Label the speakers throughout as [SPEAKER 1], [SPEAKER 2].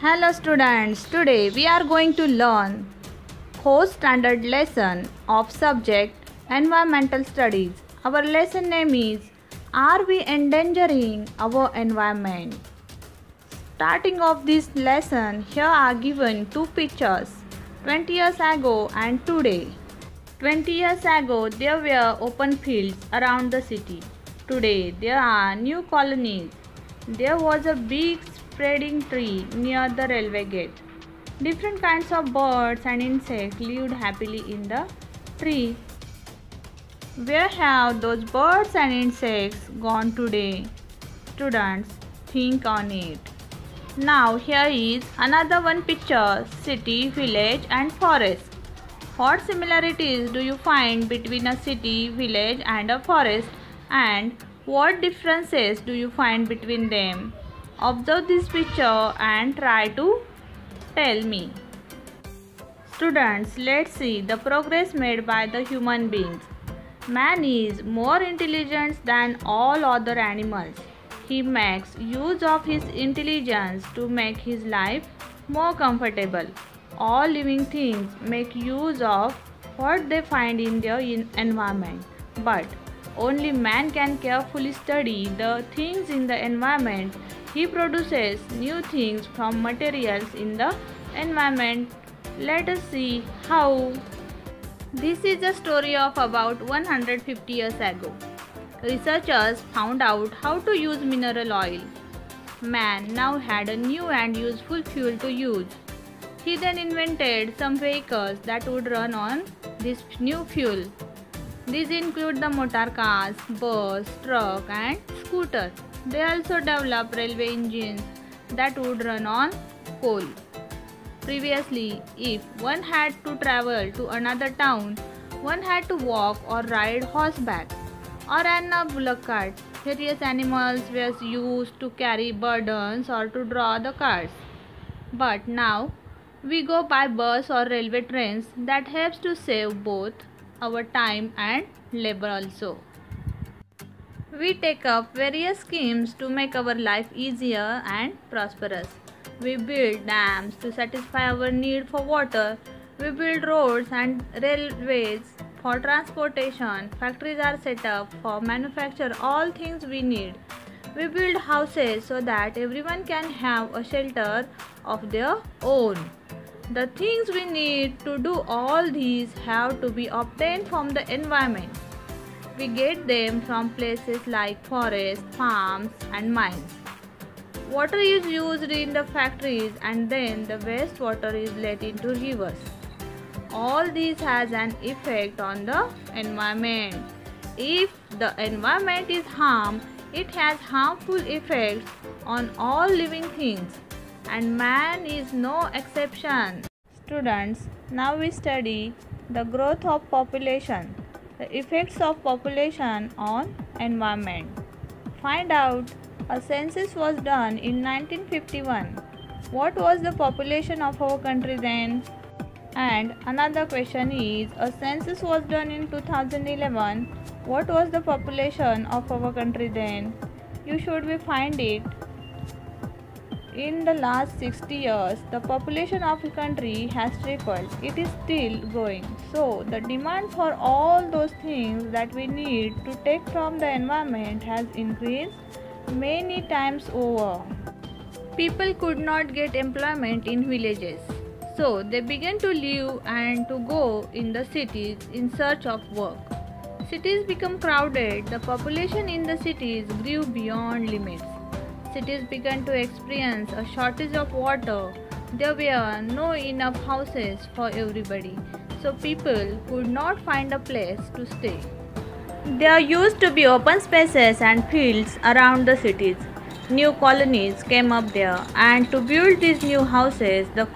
[SPEAKER 1] Hello students, today we are going to learn 4th standard lesson of subject Environmental Studies. Our lesson name is Are we endangering our environment? Starting of this lesson, here are given two pictures 20 years ago and today. 20 years ago there were open fields around the city. Today there are new colonies. There was a big spreading tree near the railway gate. Different kinds of birds and insects lived happily in the tree. Where have those birds and insects gone today? Students, think on it. Now here is another one picture, city, village and forest. What similarities do you find between a city, village and a forest, and what differences do you find between them? Observe this picture and try to tell me. Students, let's see the progress made by the human beings. Man is more intelligent than all other animals. He makes use of his intelligence to make his life more comfortable. All living things make use of what they find in their environment, but only man can carefully study the things in the environment. He produces new things from materials in the environment. Let us see how. This is a story of about 150 years ago. Researchers found out how to use mineral oil. Man now had a new and useful fuel to use. He then invented some vehicles that would run on this new fuel. These include the motor cars, bus, truck and scooter. They also developed railway engines that would run on coal. Previously, if one had to travel to another town, one had to walk or ride horseback or in a bullock cart. Various animals were used to carry burdens or to draw the carts. But now, we go by bus or railway trains that helps to save both our time and labor also. We take up various schemes to make our life easier and prosperous. We build dams to satisfy our need for water. We build roads and railways for transportation. Factories are set up for manufacture all things we need. We build houses so that everyone can have a shelter of their own. The things we need to do all these have to be obtained from the environment. We get them from places like forests, farms and mines. Water is used in the factories and then the wastewater is let into rivers. All these has an effect on the environment. If the environment is harmed, it has harmful effects on all living things, and man is no exception. Students, now we study the growth of population, the effects of population on environment. Find out. A census was done in 1951. What was the population of our country then? And another question is, a census was done in 2011. What was the population of our country then? You should be find it. In the last 60 years, the population of the country has tripled. It is still growing. So, the demand for all those things that we need to take from the environment has increased many times over. People could not get employment in villages. So, they began to live and to go in the cities in search of work. Cities become crowded. The population in the cities grew beyond limits. Cities began to experience a shortage of water. There were no enough houses for everybody, so people could not find a place to stay. There used to be open spaces and fields around the cities. New colonies came up there, and to build these new houses, the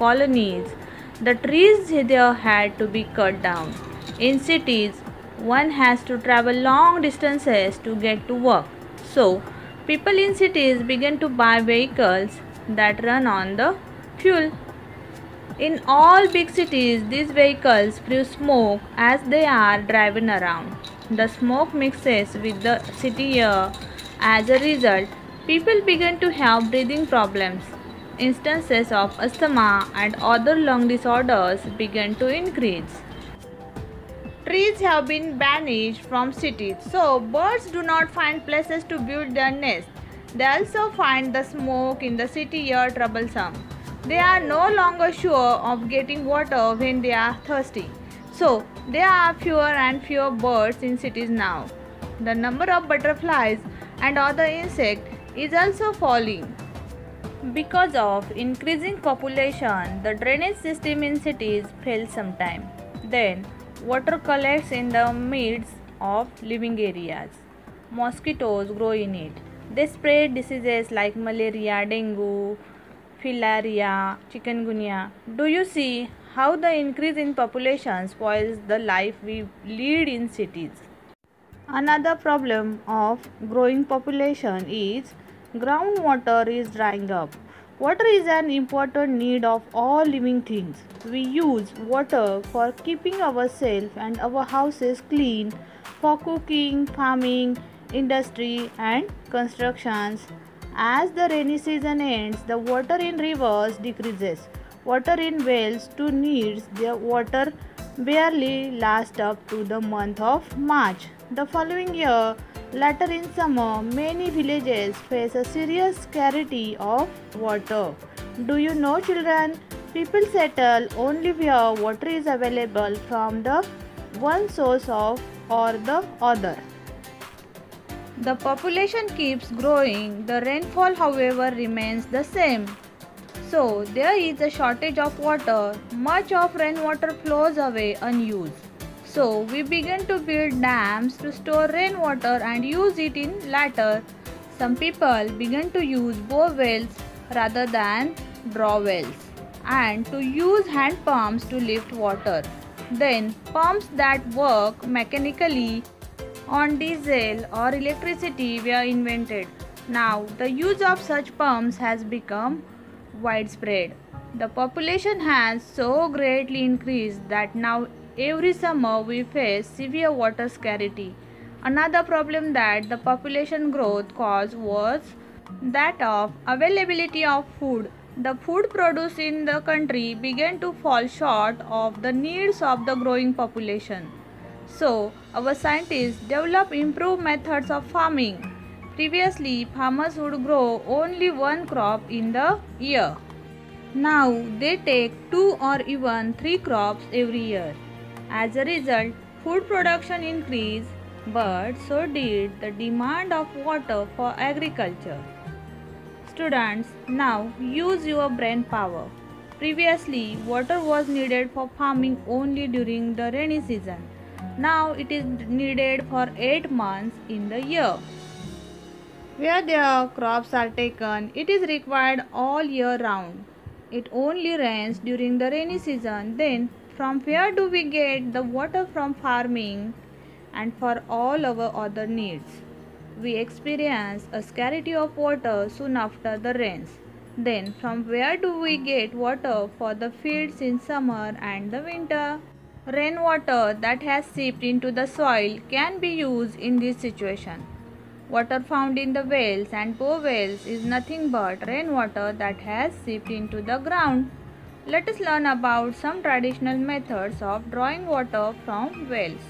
[SPEAKER 1] trees there had to be cut down. In cities, one has to travel long distances to get to work. So, people in cities began to buy vehicles that run on the fuel. In all big cities, these vehicles spew smoke as they are driven around. The smoke mixes with the city air. As a result, people began to have breathing problems. instances of asthma and other lung disorders began to increase. Trees have been banished from cities, so birds do not find places to build their nests. They also find the smoke in the city air troublesome. They are no longer sure of getting water when they are thirsty. So, there are fewer and fewer birds in cities now. The number of butterflies and other insects is also falling. Because of increasing population, the drainage system in cities fails sometimes. Then, water collects in the midst of living areas. Mosquitoes grow in it. They spread diseases like malaria, dengue, filaria, chikungunya. Do you see how the increase in population spoils the life we lead in cities? Another problem of growing population is groundwater is drying up. Water is an important need of all living things. We use water for keeping ourselves and our houses clean, for cooking, farming, industry and constructions. As the rainy season ends, the water in rivers decreases. Water in wells too needs their water barely lasts up to the month of March. The following year, later in summer, many villages face a serious scarcity of water. Do you know, children? People settle only where water is available from the one source of or the other. The population keeps growing. The rainfall, however, remains the same. So, there is a shortage of water. Much of rainwater flows away unused. So, we begin to build dams to store rainwater and use it in later. Some people begin to use bore wells rather than draw wells and to use hand pumps to lift water. Then, pumps that work mechanically on diesel or electricity were invented. Now, the use of such pumps has become widespread. The population has so greatly increased that now every summer we face severe water scarcity. Another problem that the population growth caused was that of availability of food. The food produced in the country began to fall short of the needs of the growing population. So, our scientists developed improved methods of farming. Previously, farmers would grow only one crop in the year. Now, they take 2 or even 3 crops every year. As a result, food production increased, but so did the demand of water for agriculture. Students, now use your brain power. Previously, water was needed for farming only during the rainy season. Now it is needed for 8 months in the year. Where their crops are taken, it is required all year round. It only rains during the rainy season. Then, from where do we get the water from farming and for all our other needs? We experience a scarcity of water soon after the rains. Then, from where do we get water for the fields in summer and the winter? Rainwater that has seeped into the soil can be used in this situation. Water found in the wells and bore wells is nothing but rainwater that has seeped into the ground. Let us learn about some traditional methods of drawing water from wells.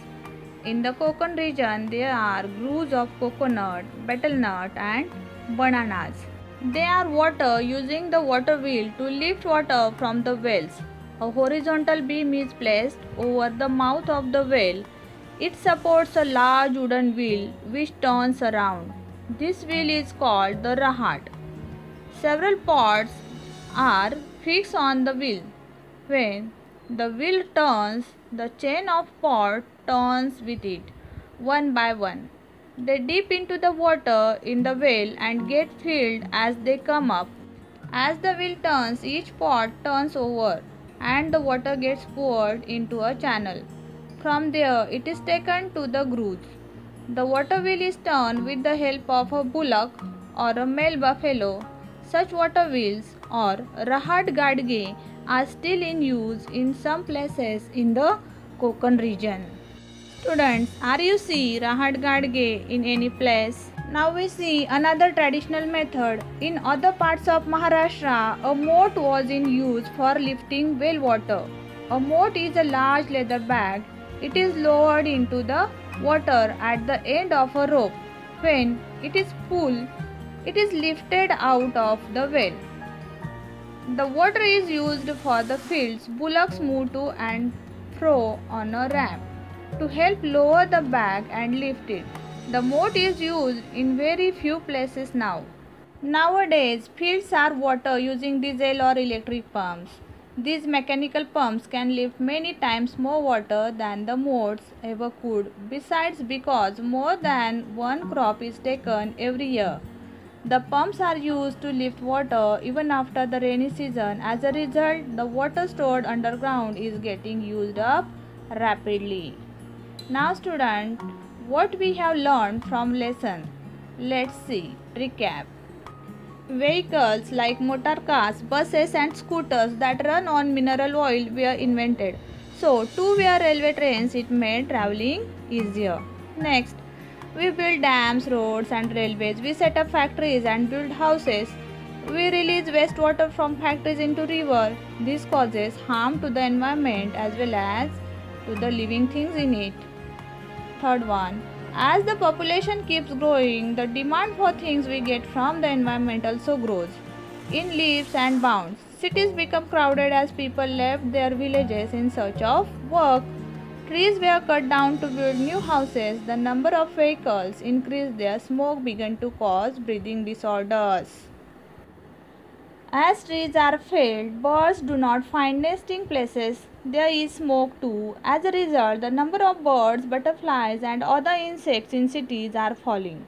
[SPEAKER 1] In the Konkan region, there are groves of coconut, betel nut and bananas. They are water using the water wheel to lift water from the wells. A horizontal beam is placed over the mouth of the well. It supports a large wooden wheel which turns around. This wheel is called the rahat. Several pots are fixed on the wheel. When the wheel turns, the chain of pots turns with it, one by one. They dip into the water in the well and get filled as they come up. As the wheel turns, each pot turns over and the water gets poured into a channel. From there, it is taken to the grooves. The water wheel is turned with the help of a bullock or a male buffalo. Such water wheels or rahat gadge are still in use in some places in the Konkan region. Students, are you see rahat gadge in any place? Now we see another traditional method. In other parts of Maharashtra, a moat was in use for lifting well water. A moat is a large leather bag. It is lowered into the water at the end of a rope. When it is full, it is lifted out of the well. The water is used for the fields. Bullocks move to and fro on a ramp to help lower the bag and lift it. The moat is used in very few places now. Nowadays, fields are water using diesel or electric pumps. These mechanical pumps can lift many times more water than the moats ever could. Besides, because more than one crop is taken every year, the pumps are used to lift water even after the rainy season. As a result, the water stored underground is getting used up rapidly. Now students, what we have learned from lesson? Let's see. Recap. Vehicles like motor cars, buses and scooters that run on mineral oil were invented. So, two-wheel railway trains, it made traveling easier. Next, we build dams, roads and railways. We set up factories and build houses. We release wastewater from factories into river. This causes harm to the environment as well as to the living things in it. Third one, as the population keeps growing, the demand for things we get from the environment also grows in leaps and bounds. Cities become crowded as people left their villages in search of work. Trees were cut down to build new houses. The number of vehicles increased. Their smoke began to cause breathing disorders. As trees are felled, birds do not find nesting places. There is smoke too. As a result, the number of birds, butterflies and other insects in cities are falling.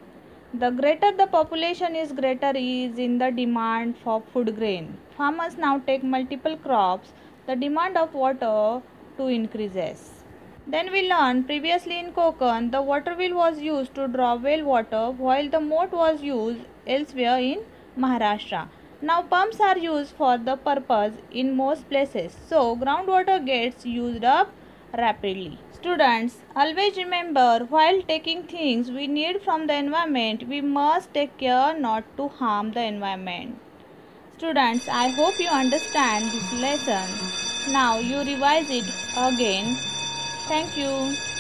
[SPEAKER 1] The greater the population is, greater is in the demand for food grain. Farmers now take multiple crops. The demand of water too increases. Then we learned previously in Konkan, the water wheel was used to draw well water while the moat was used elsewhere in Maharashtra. Now pumps are used for the purpose in most places, so groundwater gets used up rapidly. Students, always remember, while taking things we need from the environment, we must take care not to harm the environment. Students, I hope you understand this lesson. Now you revise it again. Thank you.